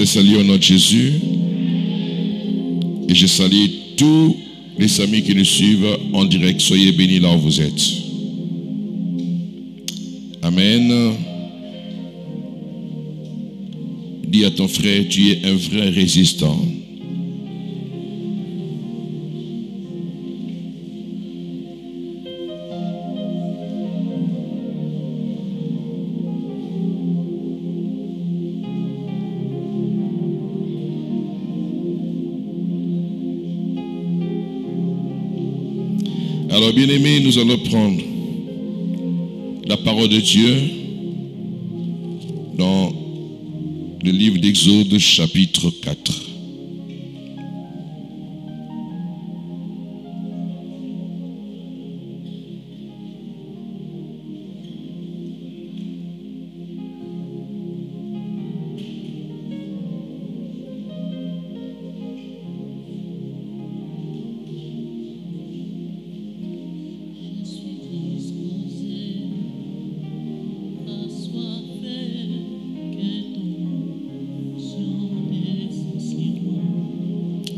te salue au nom de Jésus. Et je salue tous les amis qui nous suivent en direct. Soyez bénis là où vous êtes. Amen. Dis à ton frère, tu es un vrai résistant. Alors, bien-aimés, nous allons prendre la parole de Dieu dans le livre d'Exode, chapitre 4.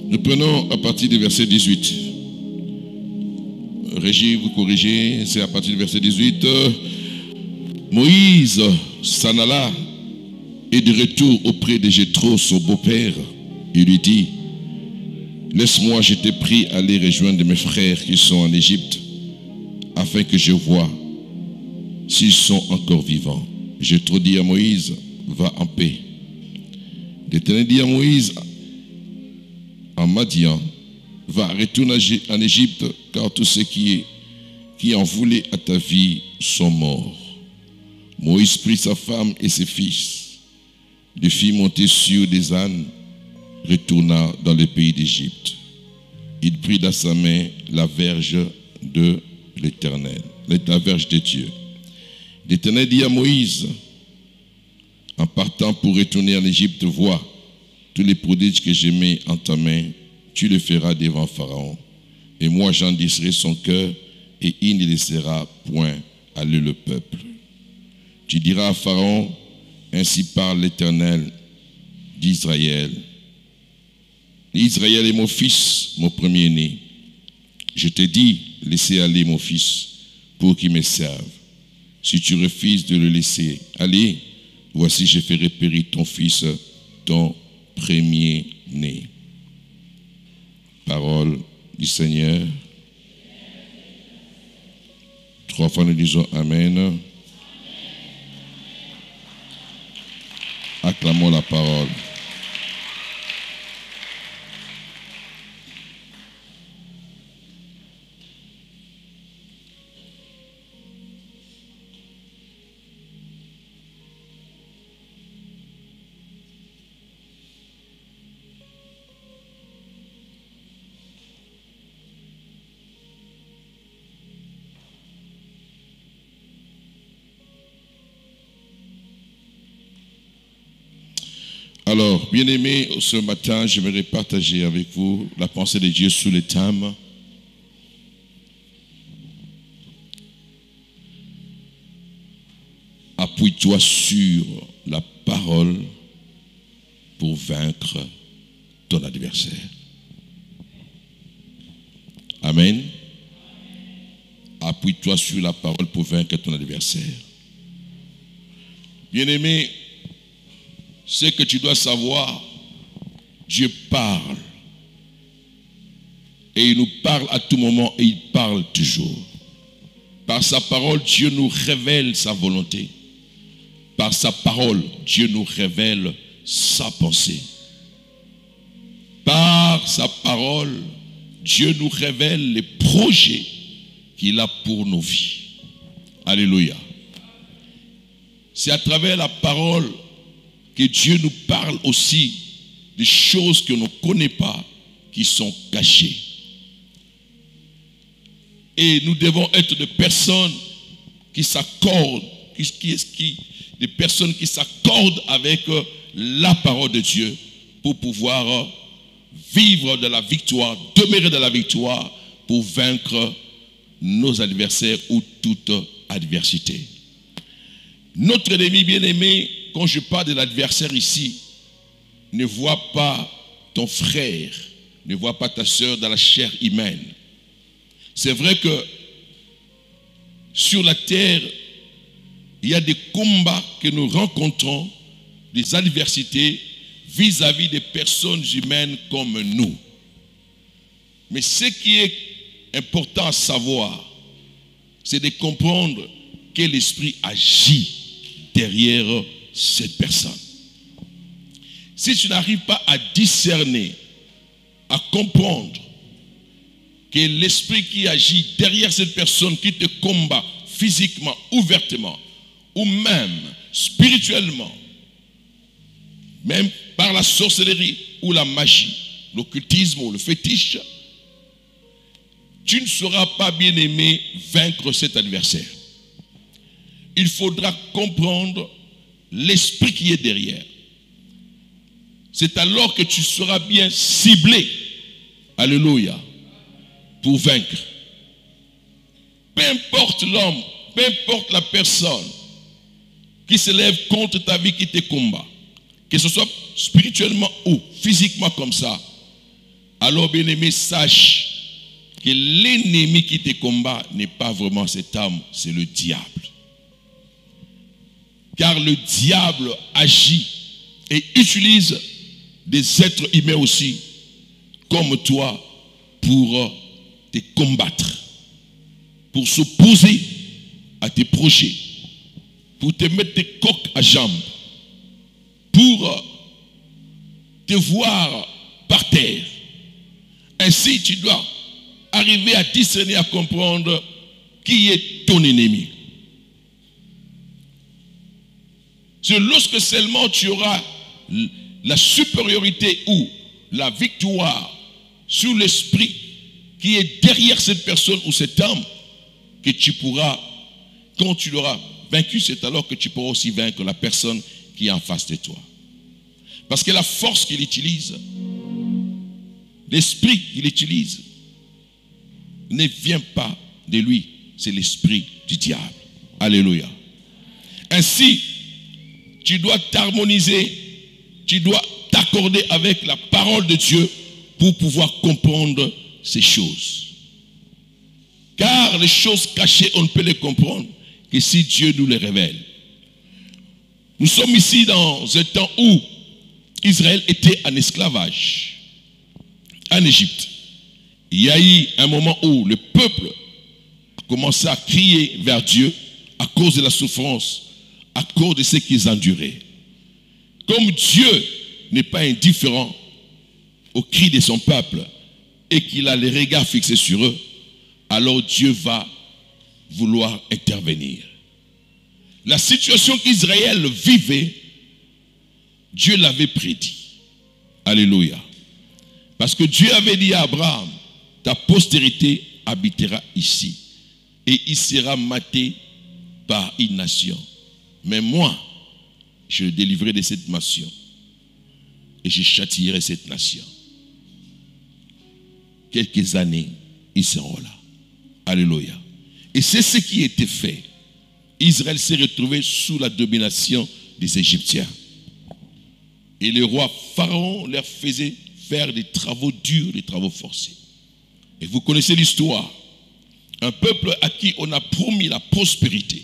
Nous prenons à partir du verset 18. Régie, vous corrigez, c'est à partir du verset 18. Moïse s'en alla et de retour auprès de Jéthro, son beau-père, il lui dit: laisse-moi, je t'ai pris à aller rejoindre mes frères qui sont en Égypte, afin que je voie s'ils sont encore vivants. Jéthro dit à Moïse: va en paix. L'Éternel dit à Moïse en Madian: va, retourne en Égypte, car tous ceux qui en voulaient à ta vie sont morts. Moïse prit sa femme et ses fils, les fit monter sur des ânes, retourna dans le pays d'Égypte. Il prit dans sa main la verge de l'Éternel, la verge de Dieu. L'Éternel dit à Moïse, en partant pour retourner en Égypte: vois, tous les prodiges que je mets en ta main, tu les feras devant Pharaon. Et moi j'endurcirai son cœur, et il ne laissera point aller le peuple. Tu diras à Pharaon: ainsi parle l'Éternel d'Israël. Israël est mon fils, mon premier-né. Je te dis, laissez aller mon fils, pour qu'il me serve. Si tu refuses de le laisser aller, voici je ferai périr ton fils, ton premier-né. Parole du Seigneur. 3 fois nous disons Amen. Acclamons la parole. Alors, bien-aimés, ce matin, j'aimerais partager avec vous la pensée de Dieu sous le thème « Appuie-toi sur la parole pour vaincre ton adversaire. » Amen. Appuie-toi sur la parole pour vaincre ton adversaire. Bien-aimés, ce que tu dois savoir, Dieu parle. Et il nous parle à tout moment et il parle toujours. Par sa parole, Dieu nous révèle sa volonté. Par sa parole, Dieu nous révèle sa pensée. Par sa parole, Dieu nous révèle les projets qu'il a pour nos vies. Alléluia. C'est à travers la parole que Dieu nous parle aussi des choses que l'on ne connaît pas, qui sont cachées. Et nous devons être des personnes qui s'accordent, des personnes qui s'accordent avec la parole de Dieu pour pouvoir vivre de la victoire, demeurer de la victoire pour vaincre nos adversaires ou toute adversité. Notre ennemi bien-aimé, quand je parle de l'adversaire ici, ne vois pas ton frère, ne vois pas ta sœur dans la chair humaine. C'est vrai que sur la terre, il y a des combats que nous rencontrons, des adversités vis-à-vis des personnes humaines comme nous. Mais ce qui est important à savoir, c'est de comprendre que l'Esprit agit derrière cette personne. Si tu n'arrives pas à discerner, à comprendre que l'Esprit qui agit derrière cette personne qui te combat physiquement, ouvertement, ou même spirituellement, même par la sorcellerie ou la magie, l'occultisme ou le fétiche, tu ne sauras pas, bien aimé, vaincre cet adversaire. Il faudra comprendre l'esprit qui est derrière. C'est alors que tu seras bien ciblé, alléluia, pour vaincre. Peu importe l'homme, peu importe la personne qui se lève contre ta vie, qui te combat, que ce soit spirituellement ou physiquement comme ça, alors bien aimé, sache que l'ennemi qui te combat n'est pas vraiment cette âme, c'est le diable. Car le diable agit et utilise des êtres humains aussi, comme toi, pour te combattre, pour s'opposer à tes projets, pour te mettre tes coques à jambes, pour te voir par terre. Ainsi, tu dois arriver à discerner, à comprendre qui est ton ennemi. C'est lorsque seulement tu auras la supériorité ou la victoire sur l'esprit qui est derrière cette personne ou cet homme que tu pourras, quand tu l'auras vaincu, c'est alors que tu pourras aussi vaincre la personne qui est en face de toi. Parce que la force qu'il utilise, l'esprit qu'il utilise, ne vient pas de lui, c'est l'esprit du diable. Alléluia. Ainsi, tu dois t'harmoniser, tu dois t'accorder avec la parole de Dieu pour pouvoir comprendre ces choses. Car les choses cachées, on ne peut les comprendre que si Dieu nous les révèle. Nous sommes ici dans un temps où Israël était en esclavage en Égypte. Il y a eu un moment où le peuple a commencé à crier vers Dieu à cause de la souffrance, à cause de ce qu'ils enduraient. Comme Dieu n'est pas indifférent aux cris de son peuple et qu'il a les regards fixés sur eux, alors Dieu va vouloir intervenir. La situation qu'Israël vivait, Dieu l'avait prédit. Alléluia. Parce que Dieu avait dit à Abraham, ta postérité habitera ici et il sera maté par une nation. Mais moi, je le délivrerai de cette nation et je châtierai cette nation. Quelques années, ils seront là. Alléluia. Et c'est ce qui était fait. Israël s'est retrouvé sous la domination des Égyptiens. Et le roi Pharaon leur faisait faire des travaux durs, des travaux forcés. Et vous connaissez l'histoire. Un peuple à qui on a promis la prospérité.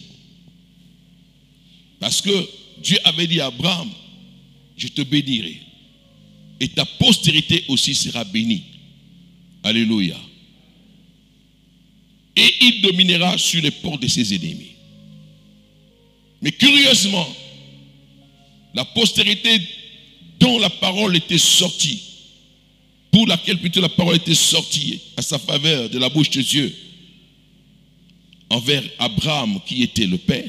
Parce que Dieu avait dit à Abraham, je te bénirai. Et ta postérité aussi sera bénie. Alléluia. Et il dominera sur les portes de ses ennemis. Mais curieusement, la postérité dont la parole était sortie, pour laquelle plutôt la parole était sortie à sa faveur de la bouche de Dieu, envers Abraham qui était le père,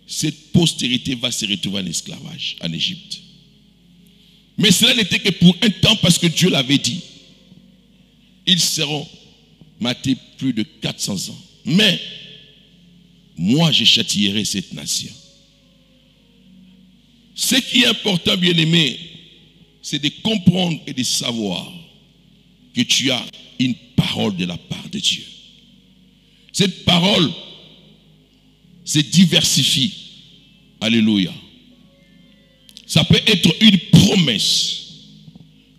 cette postérité va se retrouver en esclavage en Égypte. Mais cela n'était que pour un temps parce que Dieu l'avait dit. Ils seront matés plus de 400 ans. Mais moi je châtierai cette nation. Ce qui est important, bien-aimé, c'est de comprendre et de savoir que tu as une parole de la part de Dieu. Cette parole se diversifie. Alléluia. Ça peut être une promesse,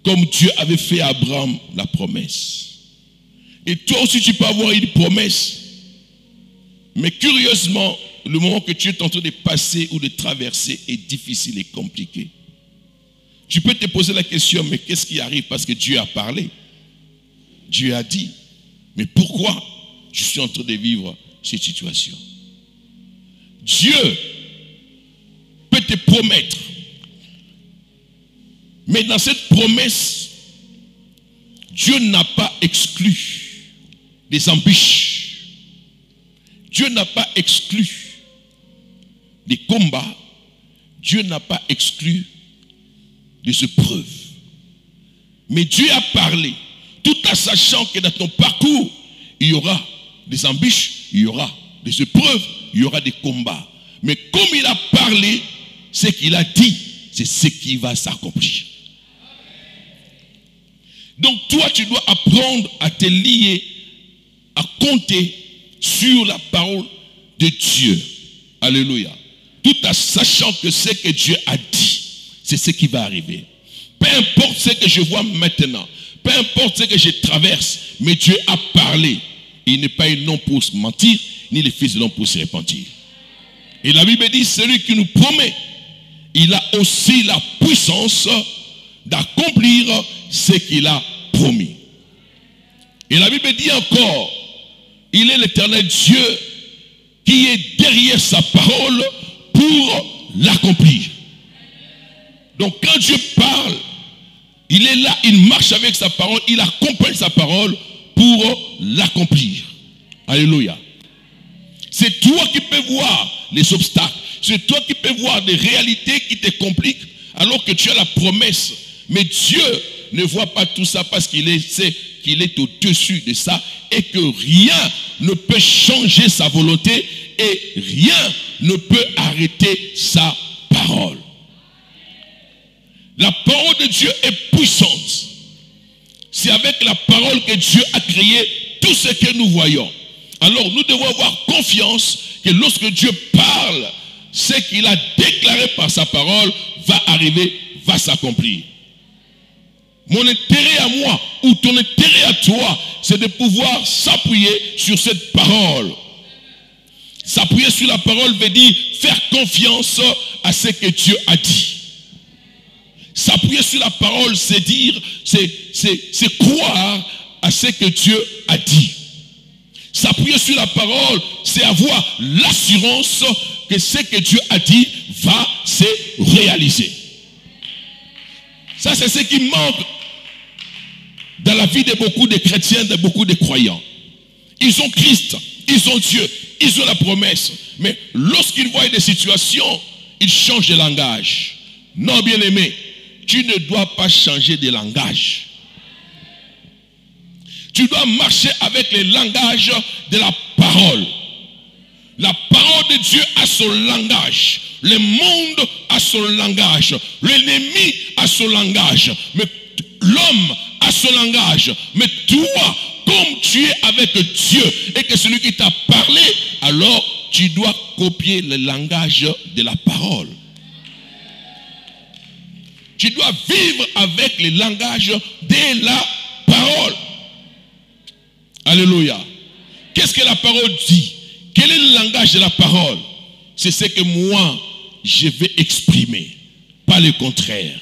comme Dieu avait fait à Abraham la promesse. Et toi aussi, tu peux avoir une promesse. Mais curieusement, le moment que tu es en train de passer ou de traverser est difficile et compliqué. Tu peux te poser la question, mais qu'est-ce qui arrive? Parce que Dieu a parlé. Dieu a dit. Mais pourquoi je suis en train de vivre cette situation? Dieu peut te promettre. Mais dans cette promesse, Dieu n'a pas exclu des embûches. Dieu n'a pas exclu des combats. Dieu n'a pas exclu des épreuves. Mais Dieu a parlé, tout en sachant que dans ton parcours, il y aura des embûches, il y aura des épreuves, il y aura des combats. Mais comme il a parlé, ce qu'il a dit, c'est ce qui va s'accomplir. Donc toi, tu dois apprendre à te lier, à compter sur la parole de Dieu. Alléluia. Tout en sachant que ce que Dieu a dit, c'est ce qui va arriver. Peu importe ce que je vois maintenant, peu importe ce que je traverse, mais Dieu a parlé. Il n'est pas un homme pour se mentir, ni le fils de l'homme pour se repentir. Et la Bible dit, celui qui nous promet, il a aussi la puissance d'accomplir ce qu'il a promis. Et la Bible dit encore, il est l'Éternel Dieu qui est derrière sa parole pour l'accomplir. Donc quand Dieu parle, il est là, il marche avec sa parole, il accompagne sa parole pour l'accomplir. Alléluia. C'est toi qui peux voir les obstacles. C'est toi qui peux voir des réalités qui te compliquent alors que tu as la promesse. Mais Dieu ne voit pas tout ça parce qu'il sait qu'il est au-dessus de ça et que rien ne peut changer sa volonté et rien ne peut arrêter sa parole. La parole de Dieu est puissante. C'est avec la parole que Dieu a créé tout ce que nous voyons. Alors nous devons avoir confiance que lorsque Dieu parle, ce qu'il a déclaré par sa parole va arriver, va s'accomplir. Mon intérêt à moi ou ton intérêt à toi, c'est de pouvoir s'appuyer sur cette parole. S'appuyer sur la parole veut dire faire confiance à ce que Dieu a dit. S'appuyer sur la parole, c'est dire, c'est croire à ce que Dieu a dit. S'appuyer sur la parole, c'est avoir l'assurance que ce que Dieu a dit va se réaliser. Ça, c'est ce qui manque dans la vie de beaucoup de chrétiens, de beaucoup de croyants. Ils ont Christ, ils ont Dieu, ils ont la promesse. Mais lorsqu'ils voient des situations, ils changent de langage. Non, bien-aimé, tu ne dois pas changer de langage. Tu dois marcher avec le langage de la parole. La parole de Dieu a son langage. Le monde a son langage. L'ennemi a son langage. Mais l'homme a son langage. Mais toi, comme tu es avec Dieu et que celui qui t'a parlé, alors tu dois copier le langage de la parole. Tu dois vivre avec le langage de la parole. Alléluia. Qu'est-ce que la parole dit? Quel est le langage de la parole? C'est ce que moi, je vais exprimer, pas le contraire.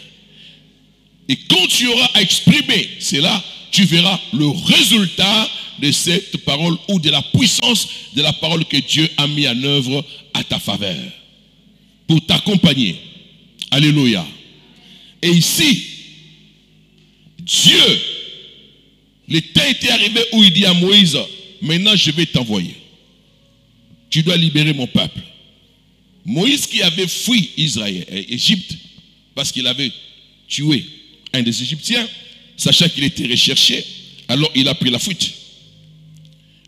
Et quand tu auras à exprimer cela, tu verras le résultat de cette parole ou de la puissance de la parole que Dieu a mis en œuvre à ta faveur pour t'accompagner. Alléluia. Et ici, Dieu, le temps était arrivé où il dit à Moïse, maintenant je vais t'envoyer. Tu dois libérer mon peuple. Moïse qui avait fui Égypte parce qu'il avait tué un des Égyptiens, sachant qu'il était recherché, alors il a pris la fuite.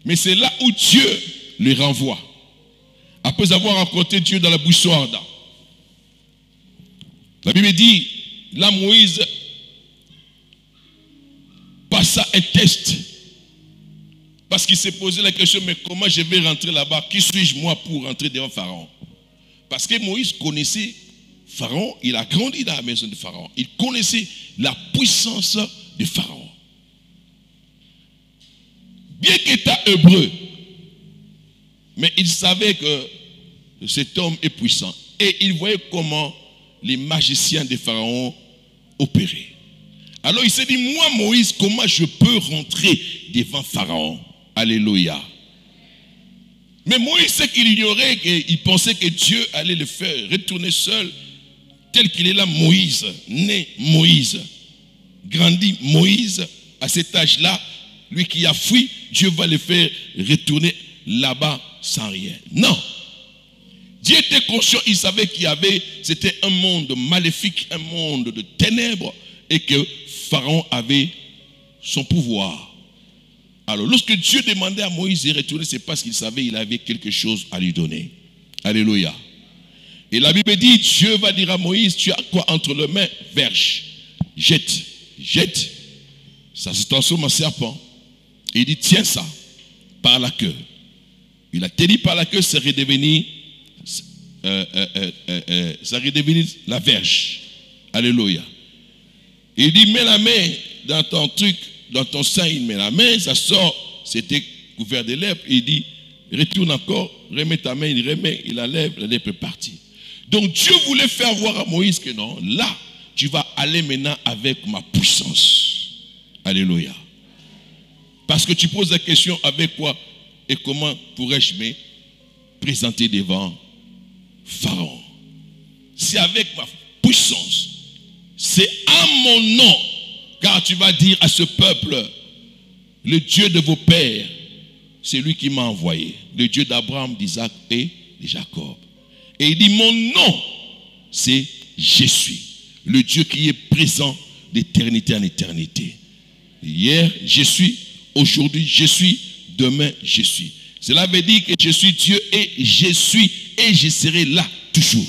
Mais c'est là où Dieu le renvoie. Après avoir rencontré Dieu dans la buisson ardente. La Bible dit, là Moïse passa un test. Parce qu'il s'est posé la question, mais comment je vais rentrer là-bas? Qui suis-je moi pour rentrer devant Pharaon? Parce que Moïse connaissait Pharaon, il a grandi dans la maison de Pharaon. Il connaissait la puissance de Pharaon. Bien qu'il était hébreu, mais il savait que cet homme est puissant. Et il voyait comment les magiciens de Pharaon opéraient. Alors il s'est dit, moi Moïse, comment je peux rentrer devant Pharaon? Alléluia. Mais Moïse, ce qu'il ignorait, qu'il pensait que Dieu allait le faire retourner seul, tel qu'il est là, Moïse, né Moïse, grandi Moïse, à cet âge-là, lui qui a fui, Dieu va le faire retourner là-bas sans rien. Non. Dieu était conscient, il savait qu'il y avait, c'était un monde maléfique, un monde de ténèbres, et que Pharaon avait son pouvoir. Alors, lorsque Dieu demandait à Moïse de retourner, c'est parce qu'il savait qu'il avait quelque chose à lui donner. Alléluia. Et la Bible dit, Dieu va dire à Moïse, tu as quoi entre les mains? Verge. Jette. Jette. Ça se transforme en serpent. Et il dit, tiens ça, par la queue. Il a tenu par la queue, ça redevenu la verge. Alléluia. Et il dit, mets la main dans ton truc, dans ton sein, il met la main, ça sort, c'était couvert de lèpre. Il dit, retourne encore, remets ta main, il remet, il la lèvre est partie. Donc Dieu voulait faire voir à Moïse que non, là, tu vas aller maintenant avec ma puissance. Alléluia. Parce que tu poses la question, avec quoi et comment pourrais-je me présenter devant Pharaon? C'est avec ma puissance. C'est à mon nom. Car tu vas dire à ce peuple, le Dieu de vos pères, c'est lui qui m'a envoyé. Le Dieu d'Abraham, d'Isaac et de Jacob. Et il dit, mon nom, c'est je suis. Le Dieu qui est présent d'éternité en éternité. Hier, je suis. Aujourd'hui, je suis. Demain, je suis. Cela veut dire que je suis Dieu et je suis. Et je serai là toujours.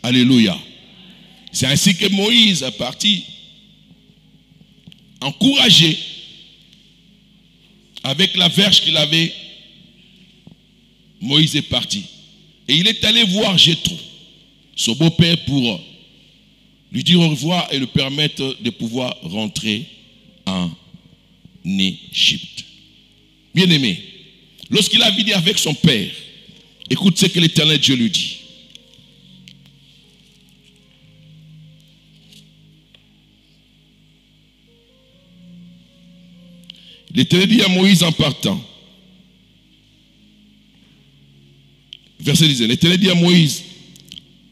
Alléluia. C'est ainsi que Moïse est parti. Encouragé avec la verge qu'il avait, Moïse est parti. Et il est allé voir Jéthro, son beau-père, pour lui dire au revoir et lui permettre de pouvoir rentrer en Égypte. Bien-aimé, lorsqu'il a vécu avec son père, écoute ce que l'Éternel Dieu lui dit. L'Éternel dit à Moïse en partant. Verset 10. L'Éternel dit à Moïse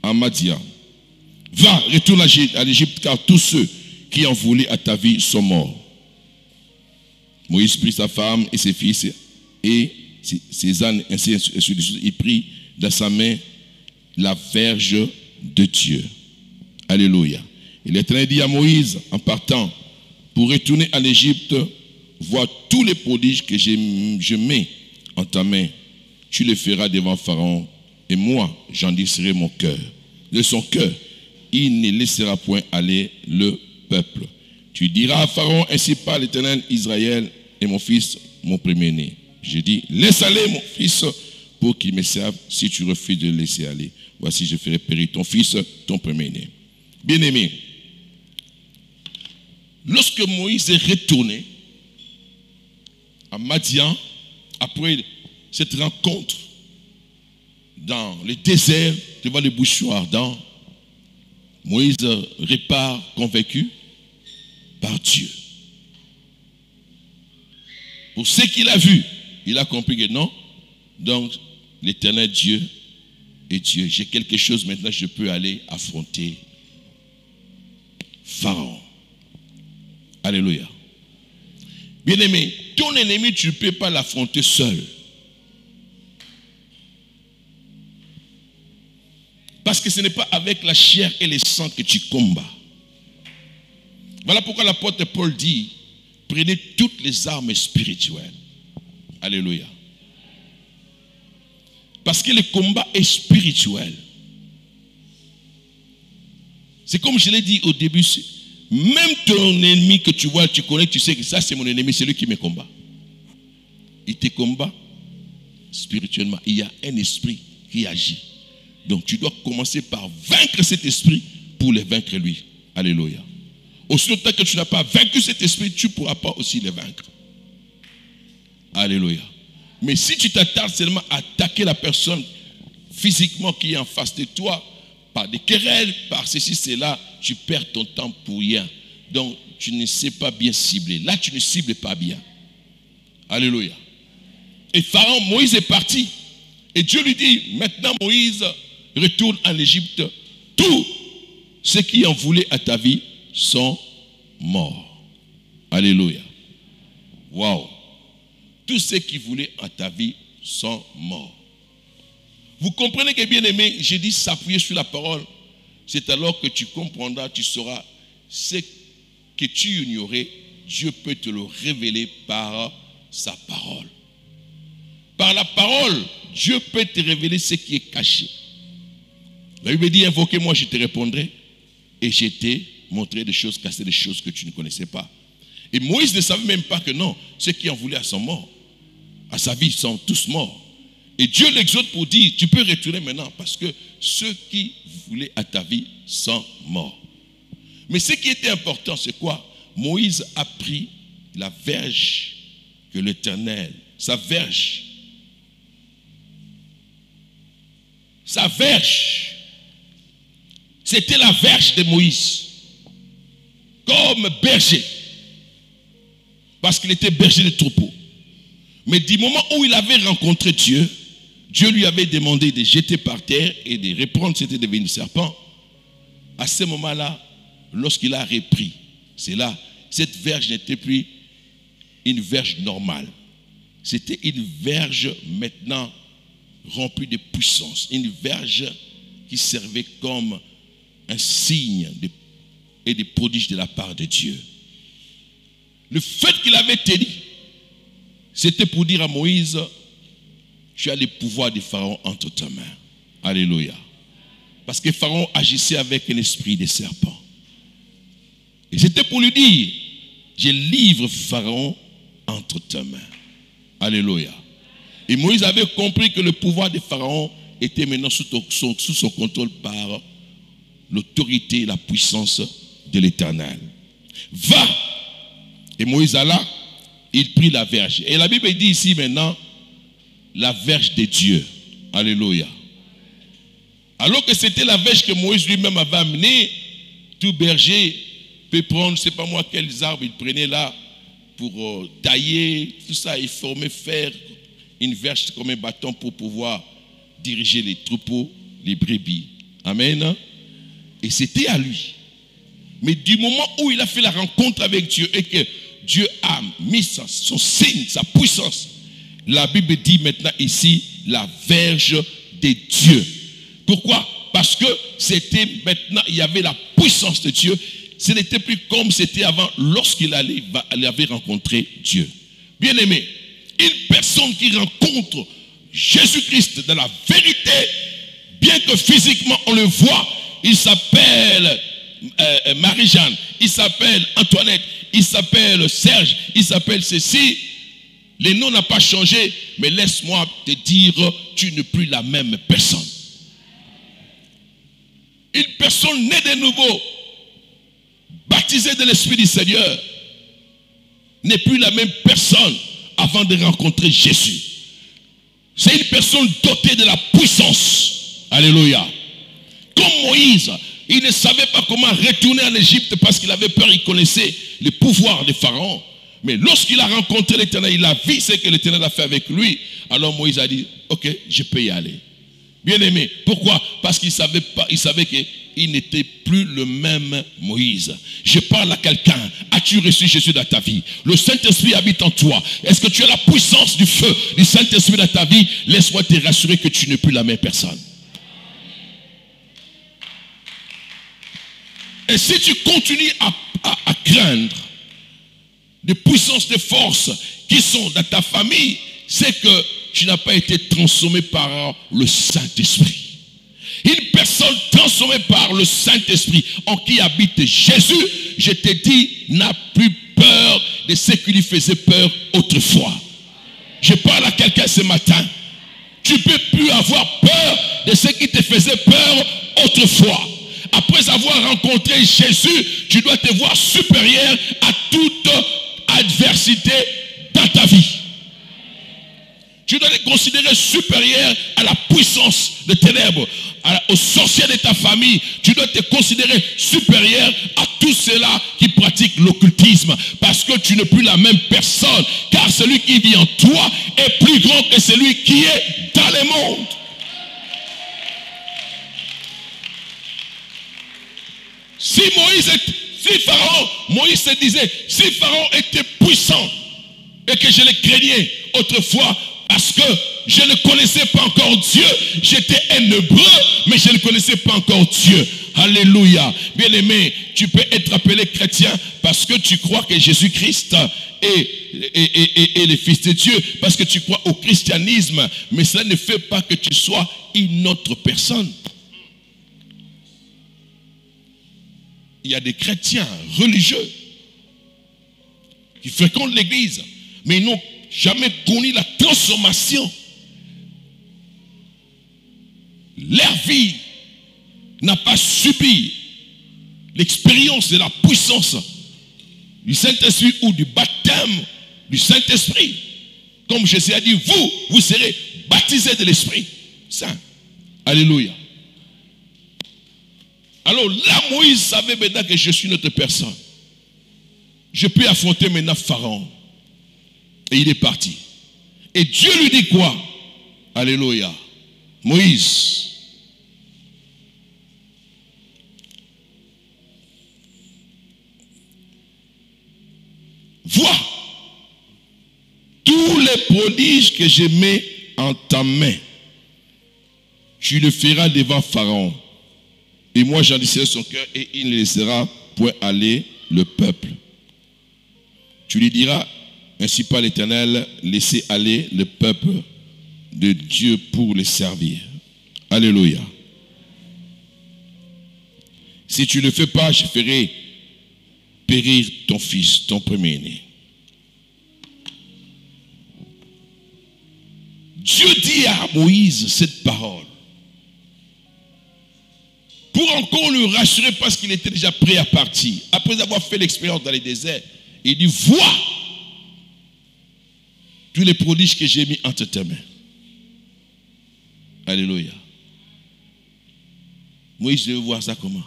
en Madian, va, retourne à l'Égypte, car tous ceux qui ont voulu à ta vie sont morts. Moïse prit sa femme et ses fils et ses ânes, ainsi de suite. Il prit dans sa main la verge de Dieu. Alléluia. Et l'Éternel dit à Moïse en partant, pour retourner en Égypte, vois tous les prodiges que je mets en ta main. Tu les feras devant Pharaon, et moi, j'endurcirai mon cœur. De son cœur, il ne laissera point aller le peuple. Tu diras à Pharaon, ainsi parle l'Éternel Israël, et mon fils, mon premier-né. Je dis, laisse aller mon fils, pour qu'il me serve. Si tu refuses de le laisser aller, voici, je ferai périr ton fils, ton premier-né. Bien-aimé, lorsque Moïse est retourné à Madian, après cette rencontre dans le désert, devant les buissons ardents, Moïse repart convaincu par Dieu. Pour ce qu'il a vu, il a compris que non. Donc, l'Éternel Dieu est Dieu. J'ai quelque chose maintenant, je peux aller affronter Pharaon. Alléluia. Bien-aimé, ton ennemi, tu ne peux pas l'affronter seul. Parce que ce n'est pas avec la chair et le sang que tu combats. Voilà pourquoi l'apôtre Paul dit, prenez toutes les armes spirituelles. Alléluia. Parce que le combat est spirituel. C'est comme je l'ai dit au début, même ton ennemi que tu vois, tu connais, tu sais que ça c'est mon ennemi, c'est lui qui me combat. Il te combat spirituellement. Il y a un esprit qui agit. Donc tu dois commencer par vaincre cet esprit pour le vaincre lui. Alléluia. Aussi longtemps que tu n'as pas vaincu cet esprit, tu ne pourras pas aussi le vaincre. Alléluia. Mais si tu t'attardes seulement à attaquer la personne physiquement qui est en face de toi, par des querelles, par ceci, cela, tu perds ton temps pour rien. Donc, tu ne sais pas bien cibler. Là, tu ne cibles pas bien. Alléluia. Et Pharaon, Moïse est parti. Et Dieu lui dit, maintenant Moïse, retourne en Égypte. Tous ceux qui en voulaient à ta vie sont morts. Alléluia. Waouh. Tous ceux qui voulaient à ta vie sont morts. Vous comprenez que, bien aimé, j'ai dit s'appuyer sur la parole. C'est alors que tu comprendras, tu sauras ce que tu ignorais, Dieu peut te le révéler par sa parole. Par la parole, Dieu peut te révéler ce qui est caché. La Bible dit, invoquez-moi, je te répondrai. Et je t'ai montré des choses cachées, des choses que tu ne connaissais pas. Et Moïse ne savait même pas que non, ceux qui en voulaient à son mort, à sa vie, sont tous morts. Et Dieu l'exhorte pour dire, tu peux retourner maintenant parce que ceux qui voulaient à ta vie sont morts. Mais ce qui était important, c'est quoi? Moïse a pris la verge que l'Éternel, sa verge, c'était la verge de Moïse, comme berger, parce qu'il était berger de troupeaux. Mais du moment où il avait rencontré Dieu, Dieu lui avait demandé de jeter par terre et de reprendre, c'était devenu serpent. À ce moment-là, lorsqu'il a repris, c'est là, cette verge n'était plus une verge normale. C'était une verge maintenant remplie de puissance. Une verge qui servait comme un signe et des prodiges de la part de Dieu. Le fait qu'il avait tenu, c'était pour dire à Moïse, tu as le pouvoir de Pharaon entre tes mains. Alléluia. Parce que Pharaon agissait avec un esprit de serpent. Et c'était pour lui dire, je livre Pharaon entre tes mains. Alléluia. Et Moïse avait compris que le pouvoir de Pharaon était maintenant sous son contrôle par l'autorité et la puissance de l'Éternel. Va! Et Moïse alla, il prit la verge. Et la Bible dit ici maintenant, la verge de Dieu. Alléluia. Alors que c'était la verge que Moïse lui-même avait amenée, tout berger peut prendre, je ne sais pas moi, quels arbres il prenait là pour tailler, tout ça, et former, faire une verge comme un bâton pour pouvoir diriger les troupeaux, les brebis. Amen. Et c'était à lui. Mais du moment où il a fait la rencontre avec Dieu et que Dieu a mis son signe, sa puissance, la Bible dit maintenant ici la verge de Dieu. Pourquoi? Parce que c'était maintenant, il y avait la puissance de Dieu. Ce n'était plus comme c'était avant lorsqu'il avait rencontré Dieu. Bien aimé, une personne qui rencontre Jésus-Christ dans la vérité, bien que physiquement on le voit, il s'appelle Marie-Jeanne, il s'appelle Antoinette, il s'appelle Serge, il s'appelle ceci. Le nom n'a pas changé, mais laisse-moi te dire, tu n'es plus la même personne. Une personne née de nouveau, baptisée de l'Esprit du Seigneur, n'est plus la même personne avant de rencontrer Jésus. C'est une personne dotée de la puissance. Alléluia. Comme Moïse, il ne savait pas comment retourner en Égypte parce qu'il avait peur, il connaissait le pouvoir de Pharaon. Mais lorsqu'il a rencontré l'Éternel, il a vu ce que l'Éternel a fait avec lui. Alors Moïse a dit, ok, je peux y aller. Bien aimé, pourquoi? Parce qu'il savait pas, il savait qu'il n'était plus le même Moïse. Je parle à quelqu'un. As-tu reçu Jésus dans ta vie? Le Saint-Esprit habite en toi. Est-ce que tu as la puissance du feu du Saint-Esprit dans ta vie? Laisse-moi te rassurer que tu n'es plus la même personne. Et si tu continues à craindre des puissances, des forces qui sont dans ta famille, c'est que tu n'as pas été transformé par le Saint-Esprit. Une personne transformée par le Saint-Esprit, en qui habite Jésus, je te dis, n'a plus peur de ce qui lui faisait peur autrefois. Je parle à quelqu'un ce matin. Tu ne peux plus avoir peur de ce qui te faisait peur autrefois. Après avoir rencontré Jésus, tu dois te voir supérieur à toute adversité dans ta vie. Tu dois te considérer supérieur à la puissance des ténèbres, aux sorciers de ta famille. Tu dois te considérer supérieur à tous ceux-là qui pratiquent l'occultisme. Parce que tu n'es plus la même personne. Car celui qui vit en toi est plus grand que celui qui est dans le monde. Si Pharaon, Moïse se disait, si Pharaon était puissant et que je le craignais autrefois, parce que je ne connaissais pas encore Dieu, j'étais un hébreu, mais je ne connaissais pas encore Dieu. Alléluia. Bien-aimé, tu peux être appelé chrétien parce que tu crois que Jésus-Christ est le Fils de Dieu, parce que tu crois au christianisme, mais cela ne fait pas que tu sois une autre personne. Il y a des chrétiens religieux qui fréquentent l'église, mais ils n'ont jamais connu la transformation. Leur vie n'a pas subi l'expérience de la puissance du Saint-Esprit ou du baptême du Saint-Esprit. Comme Jésus a dit, vous serez baptisés de l'Esprit Saint. Alléluia. Alors là, Moïse savait maintenant que je suis notre personne. Je peux affronter maintenant Pharaon. Et il est parti. Et Dieu lui dit quoi? Alléluia. Moïse, vois tous les prodiges que je mets en ta main. Tu le feras devant Pharaon. Et moi j'endurcirai son cœur et il ne laissera point aller le peuple. Tu lui diras, ainsi par l'Éternel, laissez aller le peuple de Dieu pour le servir. Alléluia. Si tu ne le fais pas, je ferai périr ton fils, ton premier-né. Dieu dit à Moïse cette parole pour encore le rassurer parce qu'il était déjà prêt à partir. Après avoir fait l'expérience dans les déserts, il dit, vois tous les prodiges que j'ai mis entre tes mains. Alléluia. Moïse devait voir ça comment?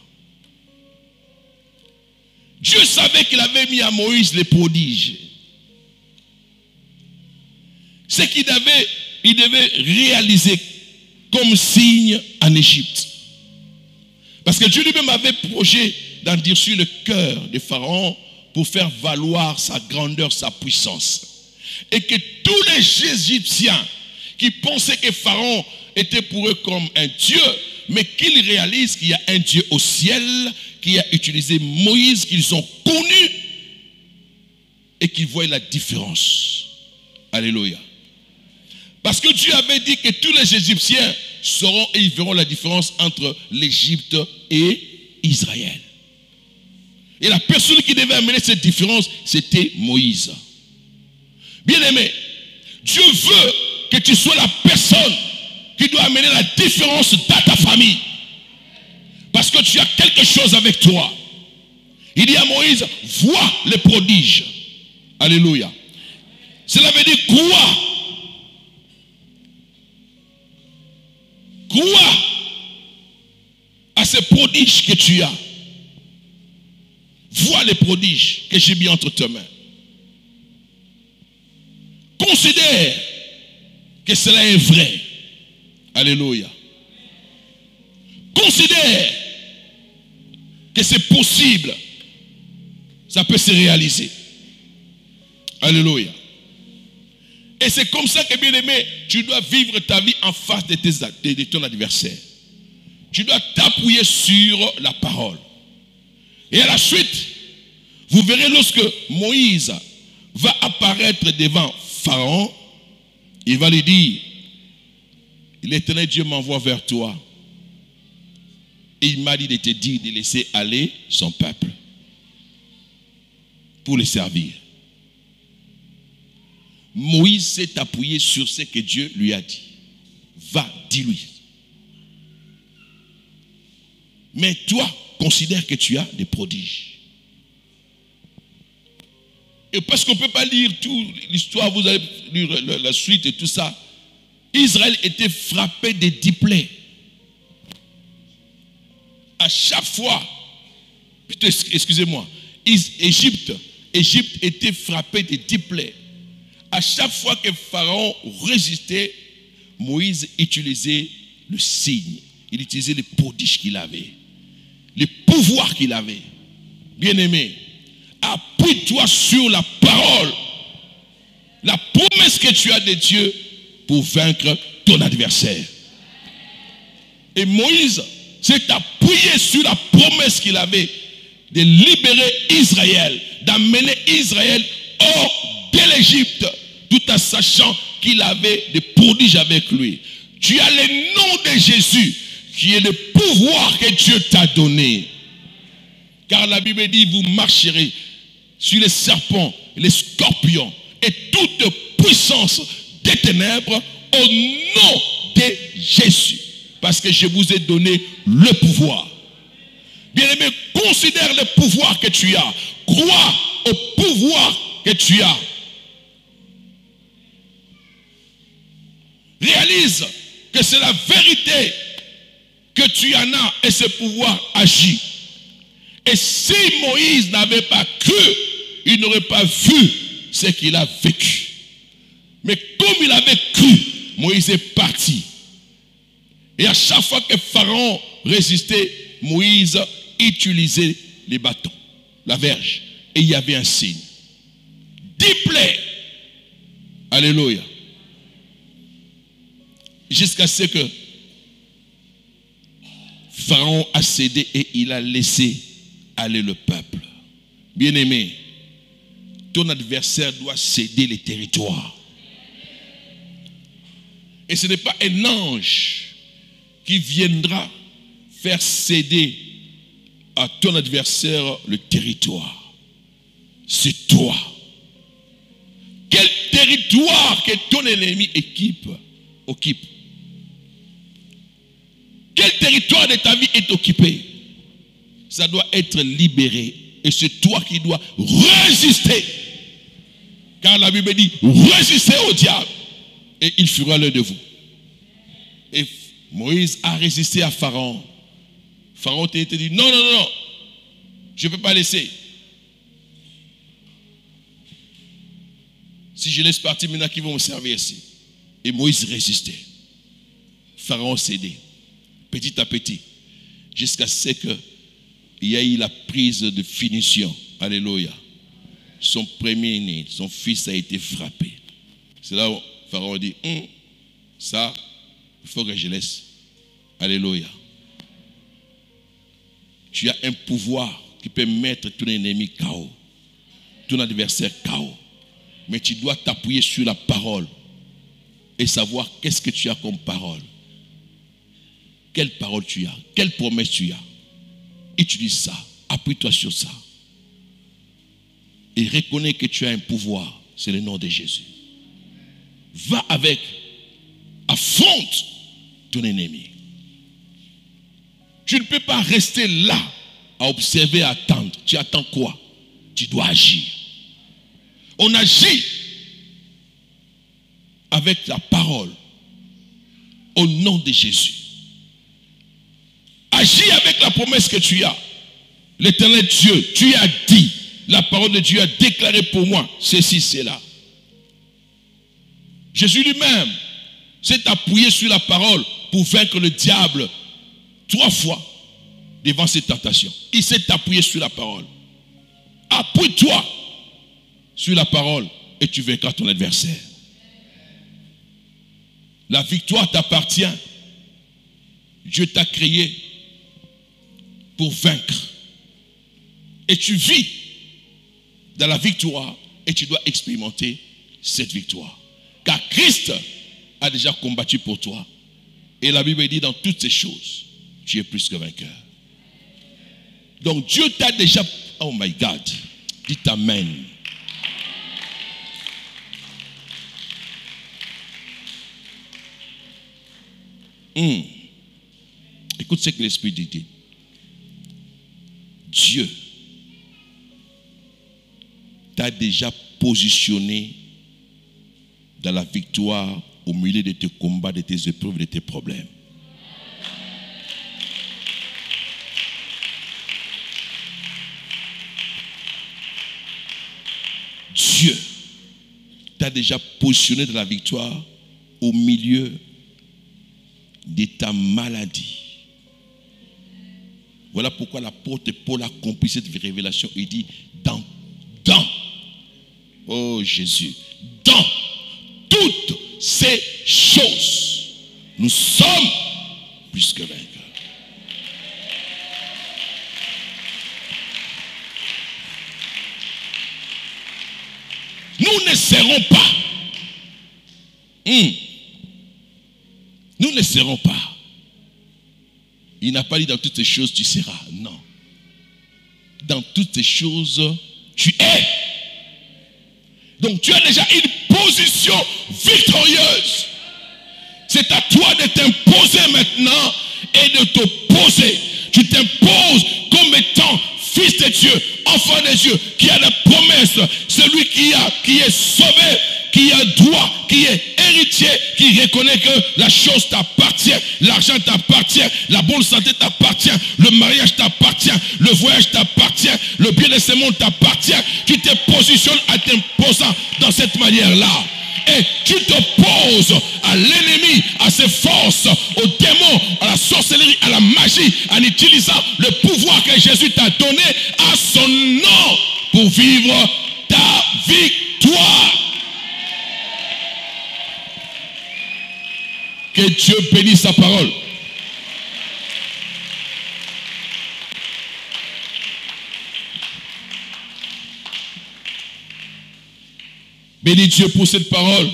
Dieu savait qu'il avait mis à Moïse les prodiges. Ce qu'il devait réaliser comme signe en Égypte. Parce que Dieu lui-même avait projet d'endurcir le cœur de Pharaon pour faire valoir sa grandeur, sa puissance. Et que tous les Égyptiens qui pensaient que Pharaon était pour eux comme un Dieu, mais qu'ils réalisent qu'il y a un Dieu au ciel qui a utilisé Moïse, qu'ils ont connu et qu'ils voient la différence. Alléluia. Parce que Dieu avait dit que tous les Égyptiens sauront et ils verront la différence entre l'Égypte et Israël. Et la personne qui devait amener cette différence, c'était Moïse. Bien-aimé, Dieu veut que tu sois la personne qui doit amener la différence dans ta famille. Parce que tu as quelque chose avec toi. Il dit à Moïse, vois les prodiges. Alléluia. Cela veut dire quoi? Crois à ces prodiges que tu as. Vois les prodiges que j'ai mis entre tes mains. Considère que cela est vrai. Alléluia. Considère que c'est possible. Ça peut se réaliser. Alléluia. Et c'est comme ça que, bien aimé, tu dois vivre ta vie en face de ton adversaire. Tu dois t'appuyer sur la parole. Et à la suite, vous verrez lorsque Moïse va apparaître devant Pharaon, il va lui dire, l'Éternel Dieu m'envoie vers toi. Et il m'a dit de te dire de laisser aller son peuple pour le servir. Moïse s'est appuyé sur ce que Dieu lui a dit. va diluer. Mais toi, considère que tu as des prodiges. Et parce qu'on ne peut pas lire toute l'histoire, vous allez lire la suite et tout ça. Israël était frappé des 10 plaies. À chaque fois, excusez-moi, Égypte était frappée des 10 plaies. À chaque fois que Pharaon résistait, Moïse utilisait le signe. Il utilisait les prodiges qu'il avait. Les pouvoirs qu'il avait. Bien-aimé, appuie-toi sur la parole. La promesse que tu as de Dieu pour vaincre ton adversaire. Et Moïse s'est appuyé sur la promesse qu'il avait de libérer Israël, d'amener Israël hors de l'Égypte, tout en sachant qu'il avait des prodiges avec lui. Tu as le nom de Jésus, qui est le pouvoir que Dieu t'a donné. Car la Bible dit, vous marcherez sur les serpents, les scorpions et toute puissance des ténèbres au nom de Jésus. Parce que je vous ai donné le pouvoir. Bien-aimé, considère le pouvoir que tu as. Crois au pouvoir que tu as. Réalise que c'est la vérité que tu en as et ce pouvoir agit. Et si Moïse n'avait pas cru, il n'aurait pas vu ce qu'il a vécu. Mais comme il avait cru, Moïse est parti. Et à chaque fois que Pharaon résistait, Moïse utilisait les bâtons, la verge. Et il y avait un signe. 10 plaies. Alléluia. Jusqu'à ce que Pharaon a cédé et il a laissé aller le peuple. Bien-aimé, ton adversaire doit céder les territoires. Et ce n'est pas un ange qui viendra faire céder à ton adversaire le territoire. C'est toi. Quel territoire que ton ennemi occupe? Quel territoire de ta vie est occupé? Ça doit être libéré. Et c'est toi qui dois résister. Car la Bible dit, résistez au diable et il fera l'un de vous. Et Moïse a résisté à Pharaon. Pharaon t'a dit, non, je ne peux pas laisser. Si je laisse partir, maintenant qui vont me servir ici? Et Moïse résistait. Pharaon cédait. Petit à petit. Jusqu'à ce qu'il y ait eu la prise de finition. Alléluia. Son premier-né, son fils a été frappé. C'est là où Pharaon dit, ça, il faut que je laisse. Alléluia. Tu as un pouvoir qui peut mettre ton ennemi KO, ton adversaire KO. Mais tu dois t'appuyer sur la parole et savoir qu'est-ce que tu as comme parole. Quelle parole tu as? Quelle promesse tu as? Utilise ça. Appuie-toi sur ça. Et reconnais que tu as un pouvoir. C'est le nom de Jésus. Va avec. Affronte ton ennemi. Tu ne peux pas rester là à observer, à attendre. Tu attends quoi? Tu dois agir. On agit avec la parole au nom de Jésus. Agis avec la promesse que tu as. L'Éternel Dieu, tu as dit, la parole de Dieu a déclaré pour moi ceci, cela. Jésus lui-même s'est appuyé sur la parole pour vaincre le diable 3 fois devant ses tentations. Il s'est appuyé sur la parole. Appuie-toi sur la parole et tu vaincras ton adversaire. La victoire t'appartient. Dieu t'a créé pour vaincre. Et tu vis dans la victoire et tu dois expérimenter cette victoire. Car Christ a déjà combattu pour toi. Et la Bible dit dans toutes ces choses, tu es plus que vainqueur. Donc Dieu t'a déjà... Oh my God. Dites Amen. Écoute ce que l'Esprit dit. Dieu t'a déjà positionné dans la victoire au milieu de tes combats, de tes épreuves, de tes problèmes. Dieu t'a déjà positionné dans la victoire au milieu de ta maladie. Voilà pourquoi l'apôtre Paul a compris cette révélation. Il dit, oh Jésus, dans toutes ces choses, nous sommes plus que vainqueurs. Nous ne serons pas. Nous ne serons pas. Il n'a pas dit dans toutes ces choses tu seras. Non. Dans toutes ces choses tu es. Donc tu as déjà une position victorieuse. C'est à toi de t'imposer maintenant et de te poser. Tu t'imposes comme étant fils de Dieu, enfant de Dieu, qui a la promesse, celui qui est sauvé, qui a droit, qui est héritier, qui reconnaît que la chose t'appartient, l'argent t'appartient, la bonne santé t'appartient, le mariage t'appartient, le voyage t'appartient, le bien de ce monde t'appartient. Tu te positionnes en t'imposant dans cette manière-là. Et tu t'opposes à l'ennemi, à ses forces, aux démons, à la sorcellerie, à la magie, en utilisant le pouvoir que Jésus t'a donné à son nom pour vivre ta victoire. Que Dieu bénisse sa parole. Bénis Dieu pour cette parole.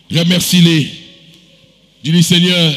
Remercie-les. Dis-lui, Seigneur,